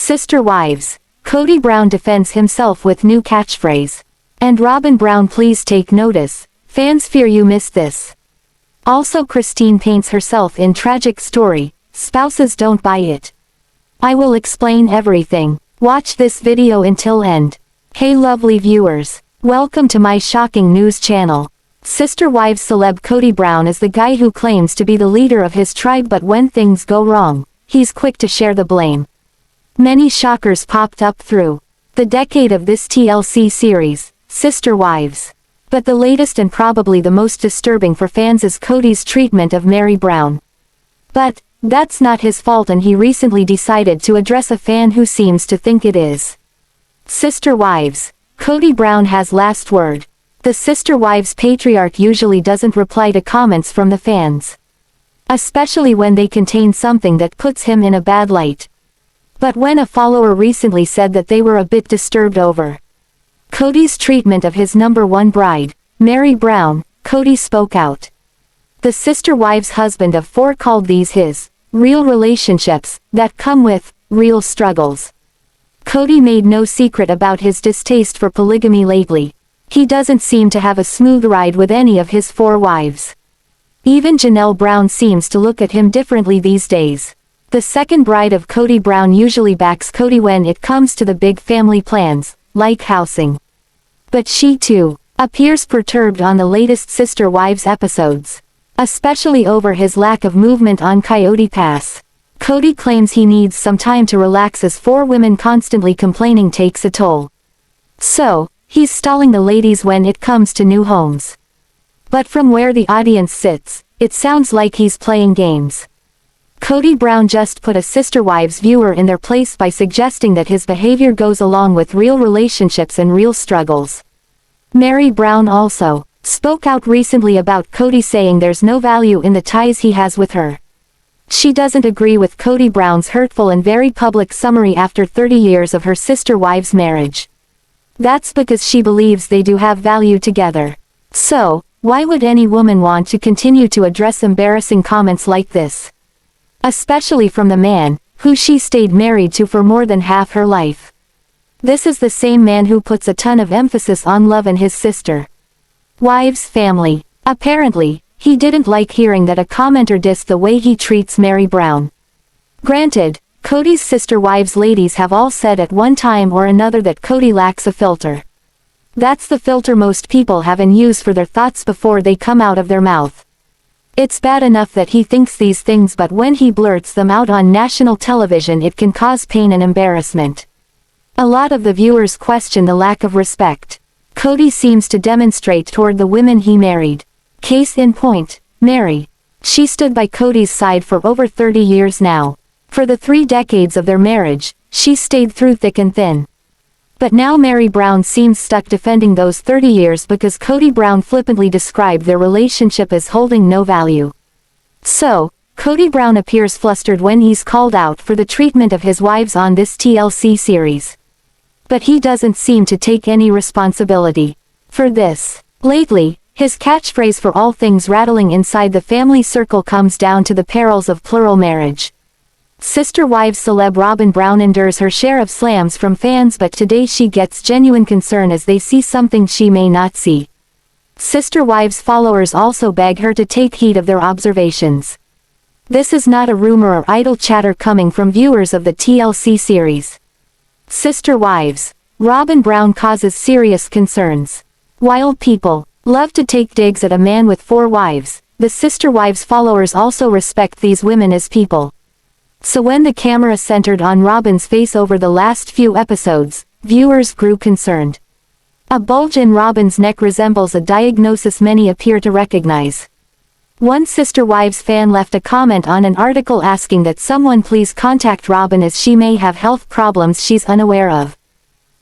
Sister Wives. Kody Brown defends himself with new catchphrase. And Robyn Brown, please take notice. Fans fear you miss this. Also, Christine paints herself in tragic story. Spouses don't buy it. I will explain everything. Watch this video until end. Hey lovely viewers. Welcome to my shocking news channel. Sister Wives celeb Kody Brown is the guy who claims to be the leader of his tribe, but when things go wrong, he's quick to share the blame. Many shockers popped up through the decade of this TLC series, Sister Wives. But the latest and probably the most disturbing for fans is Kody's treatment of Meri Brown. But that's not his fault, and he recently decided to address a fan who seems to think it is. Sister Wives. Kody Brown has last word. The Sister Wives patriarch usually doesn't reply to comments from the fans, especially when they contain something that puts him in a bad light. But when a follower recently said that they were a bit disturbed over Kody's treatment of his #1 bride, Meri Brown, Kody spoke out. The Sister Wives husband of 4 called these his real relationships that come with real struggles. Kody made no secret about his distaste for polygamy lately. He doesn't seem to have a smooth ride with any of his 4 wives. Even Janelle Brown seems to look at him differently these days. The second bride of Kody Brown usually backs Kody when it comes to the big family plans, like housing. But she too appears perturbed on the latest Sister Wives episodes, especially over his lack of movement on Coyote Pass. Kody claims he needs some time to relax, as 4 women constantly complaining takes a toll. So, he's stalling the ladies when it comes to new homes. But from where the audience sits, it sounds like he's playing games. Kody Brown just put a Sister Wives viewer in their place by suggesting that his behavior goes along with real relationships and real struggles. Meri Brown also spoke out recently about Kody, saying there's no value in the ties he has with her. She doesn't agree with Kody Brown's hurtful and very public summary after 30 years of her Sister Wives marriage. That's because she believes they do have value together. So, why would any woman want to continue to address embarrassing comments like this? Especially from the man who she stayed married to for more than half her life. This is the same man who puts a ton of emphasis on love and his sister Wives family. Apparently, he didn't like hearing that a commenter dissed the way he treats Meri Brown. Granted, Kody's Sister Wives ladies have all said at one time or another that Kody lacks a filter. That's the filter most people have and use for their thoughts before they come out of their mouth. It's bad enough that he thinks these things, but when he blurts them out on national television, it can cause pain and embarrassment. A lot of the viewers question the lack of respect Kody seems to demonstrate toward the women he married. Case in point, Meri. She stood by Kody's side for over 30 years now. For the 3 decades of their marriage, she stayed through thick and thin. But now Meri Brown seems stuck defending those 30 years because Kody Brown flippantly described their relationship as holding no value. So, Kody Brown appears flustered when he's called out for the treatment of his wives on this TLC series. But he doesn't seem to take any responsibility for this. Lately, his catchphrase for all things rattling inside the family circle comes down to the perils of plural marriage. Sister Wives celeb Robyn Brown endures her share of slams from fans, but today she gets genuine concern as they see something she may not see. Sister Wives followers also beg her to take heed of their observations. This is not a rumor or idle chatter coming from viewers of the TLC series. Sister Wives. Robyn Brown causes serious concerns. While people love to take digs at a man with 4 wives, the Sister Wives followers also respect these women as people. So when the camera centered on Robyn's face over the last few episodes, viewers grew concerned. A bulge in Robyn's neck resembles a diagnosis many appear to recognize. One Sister Wives fan left a comment on an article asking that someone please contact Robyn as she may have health problems she's unaware of.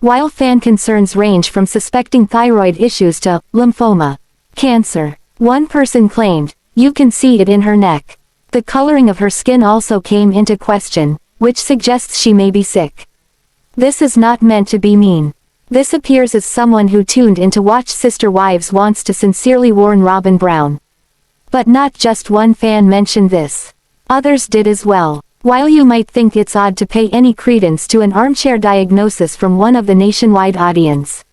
While fan concerns range from suspecting thyroid issues to lymphoma, cancer. One person claimed, "You can see it in her neck." The coloring of her skin also came into question, which suggests she may be sick. This is not meant to be mean. This appears as someone who tuned in to watch Sister Wives wants to sincerely warn Robyn Brown. But not just one fan mentioned this. Others did as well. While you might think it's odd to pay any credence to an armchair diagnosis from one of the nationwide audience.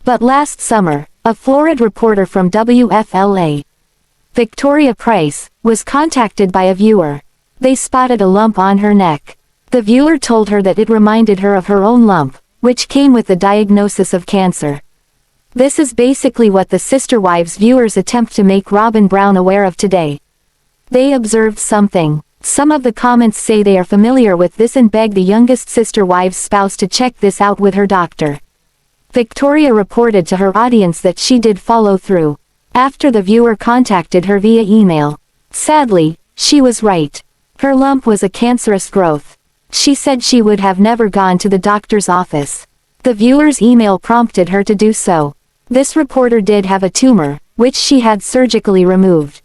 But last summer, a florid reporter from WFLA, Victoria Price, was contacted by a viewer. They spotted a lump on her neck. The viewer told her that it reminded her of her own lump, which came with the diagnosis of cancer. This is basically what the Sister Wives viewers attempt to make Robyn Brown aware of today. They observed something. Some of the comments say they are familiar with this and beg the youngest Sister Wives spouse to check this out with her doctor. Victoria reported to her audience that she did follow through, after the viewer contacted her via email. Sadly, she was right. Her lump was a cancerous growth. She said she would have never gone to the doctor's office. The viewer's email prompted her to do so. This reporter did have a tumor, which she had surgically removed.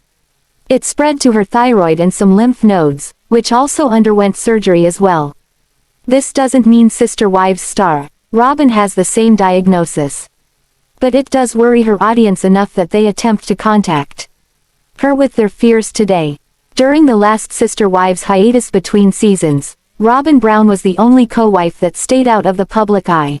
It spread to her thyroid and some lymph nodes, which also underwent surgery as well. This doesn't mean Sister Wives star Robyn has the same diagnosis. But it does worry her audience enough that they attempt to contact her with their fears today. During the last Sister Wives hiatus between seasons, Robyn Brown was the only co-wife that stayed out of the public eye.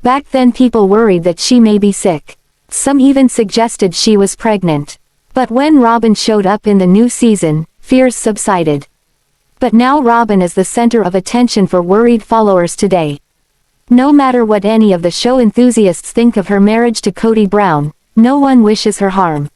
Back then people worried that she may be sick. Some even suggested she was pregnant. But when Robyn showed up in the new season, fears subsided. But now Robyn is the center of attention for worried followers today. No matter what any of the show enthusiasts think of her marriage to Kody Brown, no one wishes her harm.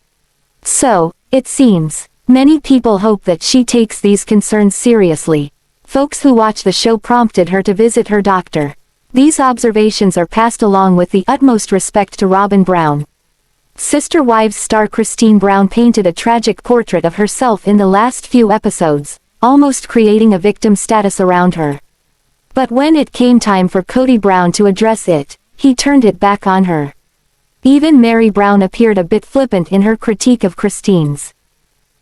So, it seems, many people hope that she takes these concerns seriously. Folks who watch the show prompted her to visit her doctor. These observations are passed along with the utmost respect to Robyn Brown. Sister Wives star Christine Brown painted a tragic portrait of herself in the last few episodes, almost creating a victim status around her. But when it came time for Kody Brown to address it, he turned it back on her. Even Meri Brown appeared a bit flippant in her critique of Christine's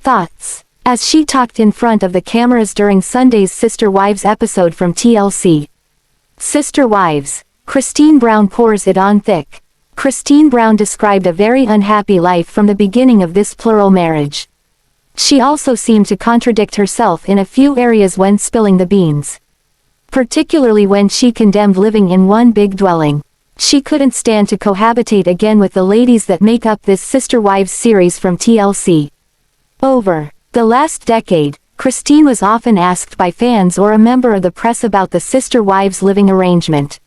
thoughts, as she talked in front of the cameras during Sunday's Sister Wives episode from TLC. Sister Wives, Christine Brown pours it on thick. Christine Brown described a very unhappy life from the beginning of this plural marriage. She also seemed to contradict herself in a few areas when spilling the beans. Particularly when she condemned living in one big dwelling. She couldn't stand to cohabitate again with the ladies that make up this Sister Wives series from TLC. Over the last decade, Christine was often asked by fans or a member of the press about the Sister Wives living arrangement.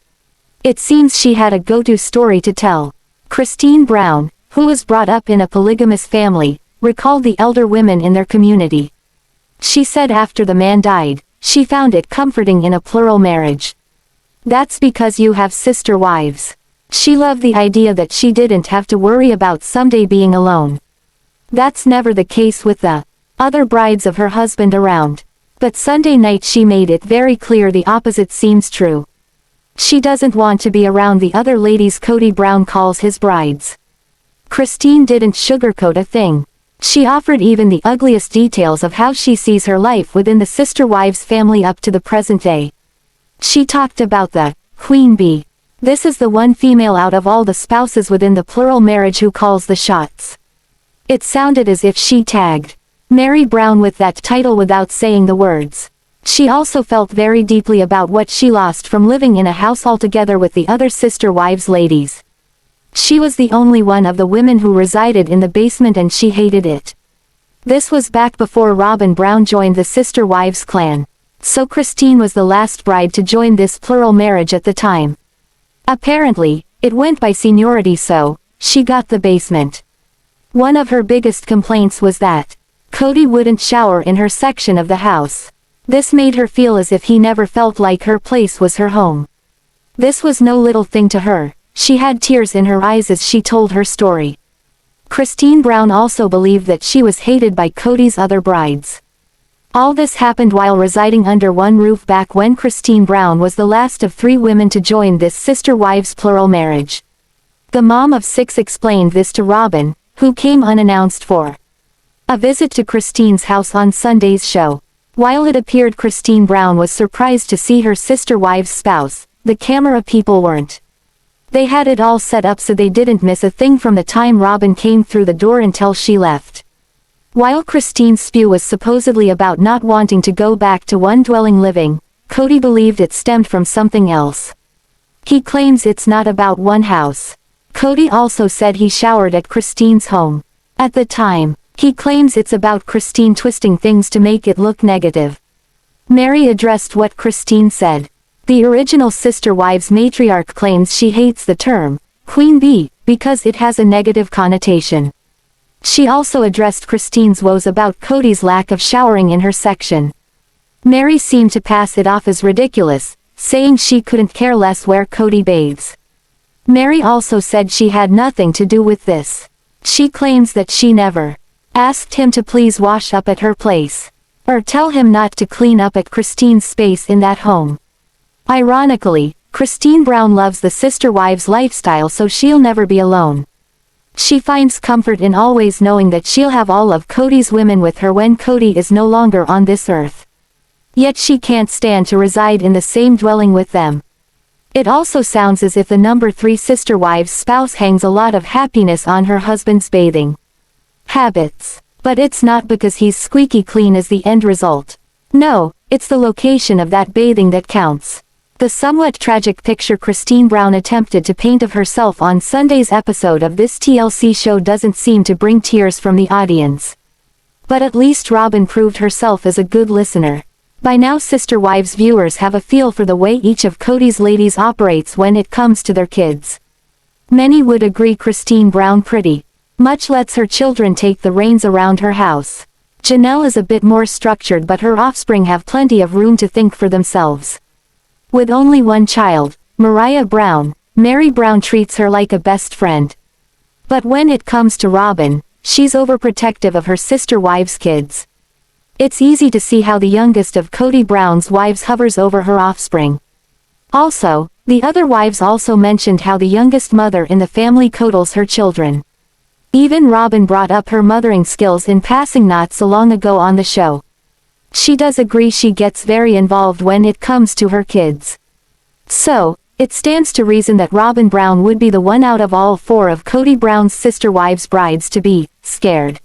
It seems she had a go-to story to tell. Christine Brown, who was brought up in a polygamous family, recalled the elder women in their community. She said after the man died, she found it comforting in a plural marriage. That's because you have sister wives. She loved the idea that she didn't have to worry about someday being alone. That's never the case with the other brides of her husband around. But Sunday night she made it very clear the opposite seems true. She doesn't want to be around the other ladies Kody Brown calls his brides. Christine didn't sugarcoat a thing. She offered even the ugliest details of how she sees her life within the Sister Wives family up to the present day. She talked about the queen bee. This is the one female out of all the spouses within the plural marriage who calls the shots. It sounded as if she tagged Meri Brown with that title without saying the words. She also felt very deeply about what she lost from living in a house altogether with the other Sister Wives ladies. She was the only one of the women who resided in the basement and she hated it. This was back before Robyn Brown joined the Sister Wives clan. So Christine was the last bride to join this plural marriage at the time. Apparently, it went by seniority, so she got the basement. One of her biggest complaints was that Kody wouldn't shower in her section of the house. This made her feel as if he never felt like her place was her home. This was no little thing to her. She had tears in her eyes as she told her story. Christine Brown also believed that she was hated by Kody's other brides. All this happened while residing under one roof back when Christine Brown was the last of 3 women to join this Sister Wives plural marriage. The mom of 6 explained this to Robyn, who came unannounced for a visit to Christine's house on Sunday's show. While it appeared Christine Brown was surprised to see her Sister Wives spouse, the camera people weren't. They had it all set up so they didn't miss a thing from the time Robyn came through the door until she left. While Christine's spew was supposedly about not wanting to go back to one dwelling living, Kody believed it stemmed from something else. He claims it's not about one house. Kody also said he showered at Christine's home. At the time, he claims it's about Christine twisting things to make it look negative. Meri addressed what Christine said. The original Sister Wives matriarch claims she hates the term, Queen Bee, because it has a negative connotation. She also addressed Christine's woes about Kody's lack of showering in her section. Meri seemed to pass it off as ridiculous, saying she couldn't care less where Kody bathes. Meri also said she had nothing to do with this. She claims that she never asked him to please wash up at her place, or tell him not to clean up at Christine's space in that home. Ironically, Christine Brown loves the Sister Wives lifestyle, so she'll never be alone. She finds comfort in always knowing that she'll have all of Kody's women with her when Kody is no longer on this earth. Yet she can't stand to reside in the same dwelling with them. It also sounds as if the number 3 Sister Wives spouse hangs a lot of happiness on her husband's bathing habits. But it's not because he's squeaky clean as the end result. No, it's the location of that bathing that counts. The somewhat tragic picture Christine Brown attempted to paint of herself on Sunday's episode of this TLC show doesn't seem to bring tears from the audience. But at least Robyn proved herself as a good listener. By now Sister Wives viewers have a feel for the way each of Kody's ladies operates when it comes to their kids. Many would agree Christine Brown pretty much lets her children take the reins around her house. Janelle is a bit more structured, but her offspring have plenty of room to think for themselves. With only one child, Mariah Brown, Meri Brown treats her like a best friend. But when it comes to Robyn, she's overprotective of her Sister Wives' kids. It's easy to see how the youngest of Kody Brown's wives hovers over her offspring. Also, the other wives also mentioned how the youngest mother in the family coddles her children. Even Robyn brought up her mothering skills in passing not so long ago on the show. She does agree she gets very involved when it comes to her kids. So, it stands to reason that Robyn Brown would be the one out of all 4 of Kody Brown's Sister Wives brides to be scared.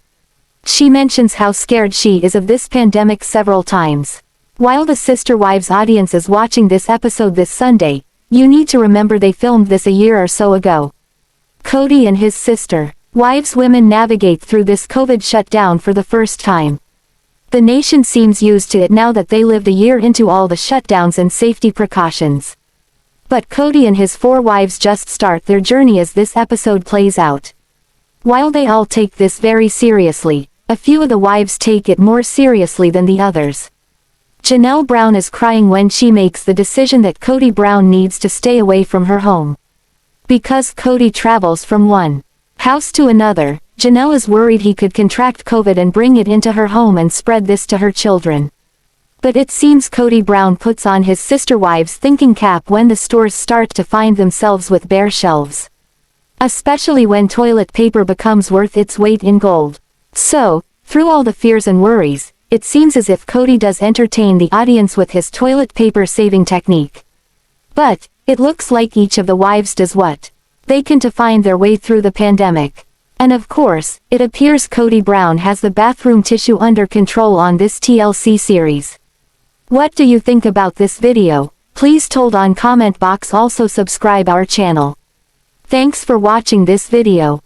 She mentions how scared she is of this pandemic several times. While the Sister Wives audience is watching this episode this Sunday, you need to remember they filmed this a year or so ago. Kody and his sister Wives women navigate through this COVID shutdown for the first time. The nation seems used to it now that they lived a year into all the shutdowns and safety precautions. But Kody and his 4 wives just start their journey as this episode plays out. While they all take this very seriously, a few of the wives take it more seriously than the others. Janelle Brown is crying when she makes the decision that Kody Brown needs to stay away from her home. Because Kody travels from one house to another, Janelle is worried he could contract COVID and bring it into her home and spread this to her children. But it seems Kody Brown puts on his Sister Wives thinking cap when the stores start to find themselves with bare shelves. Especially when toilet paper becomes worth its weight in gold. So, through all the fears and worries, it seems as if Kody does entertain the audience with his toilet paper saving technique. But, it looks like each of the wives does what they can to find their way through the pandemic. And of course, it appears Kody Brown has the bathroom tissue under control on this TLC series. What do you think about this video? Please told on comment box. Also subscribe our channel. Thanks for watching this video.